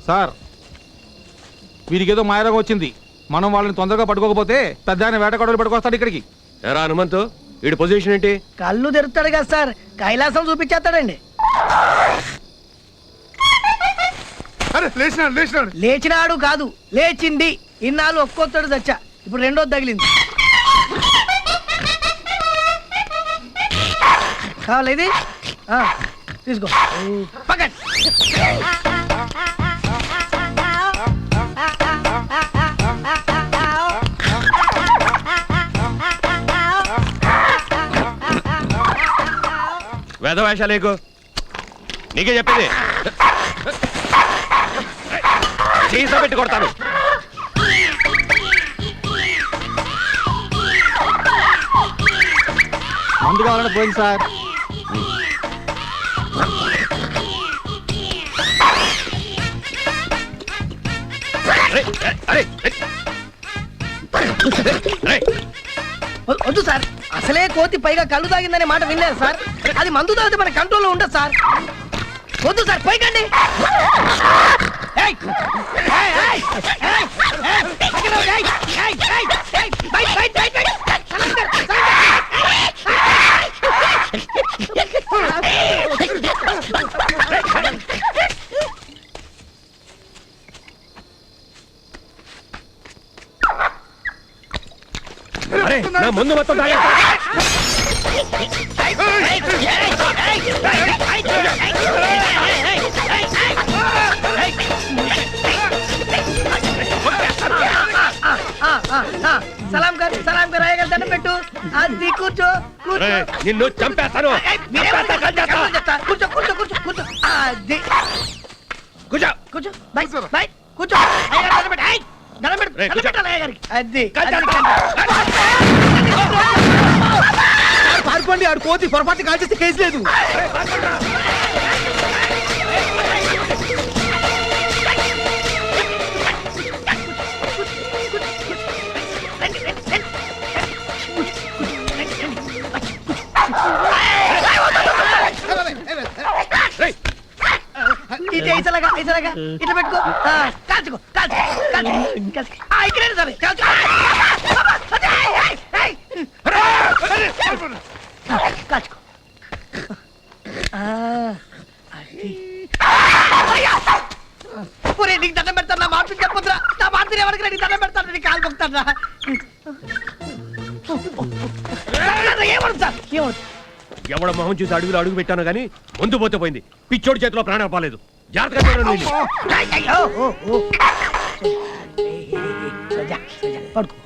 Sir వీరికేదో మాయరోగం వచ్చింది. మనం వాళ్ళని తొందరగా పట్టుకోకపోతే పెద్ద వేటగాడులు పట్టుకొస్తాడు ఇక్కడికి. ఎరా హనుమంతు, వీడి పొజిషన్ ఏంటి? కళ్ళు తెరుస్తాడు కదా సార్, కైలాసం చూపించేస్తాడండి. లేచినాడు కాదు, లేచింది. ఇన్నాళ్ళు ఒక్కొత్తడు చచ్చా, ఇప్పుడు రెండోది తగిలింది. కావాలి ఇది తీసుకో. పక్కన వేదవేషాలేకు, నీకే చెప్పేది. సీసా పెట్టి కొడతాను. మందు కావాలంటే పోయింది సార్. వద్దు సార్, అసలే కోతి పైగా కళ్ళు తాగిందనే మాట వినలేదు సార్. అది మందు తాగితే మన కంట్రోల్లో ఉండదు సార్. వద్దు సార్, పైకండి. ముందు మొత్తం సలాం కర్ అయ్యగారు దండం పెట్టు. అది కూర్చో. నిన్ను చంపేస్తాను. కూర్చో కూర్చో కూర్చో కూర్చో. అది కూర్చో కూర్చో. బై కూర్చో. అయ్యగారు దండం పెట్టు. అయ్యగారికి అది పారిపోండి. ఆడు కోతి పొరపాటు కాల్చేస్తే కేసు లేదు. ఇట్లా పెట్టుకో. కాల్చుకో ఇక్కడ సరే కాల్చుకో. నీకు దండం పెడతాను. నా మాట చెప్పొద్దురా. నా మాట ఎవరికి నీకు దండం పెడతాను. నీకు కాలు పొక్కుతాను. ఏమడు సార్, ఏమడు? ఎవడ మొహం చూసి అడుగులు అడుగు పెట్టాను కానీ ముందు పోతే పోయింది. పిచ్చోడి చేతిలో ప్రాణం పాలేదు. జాగ్రత్తగా పడుకో.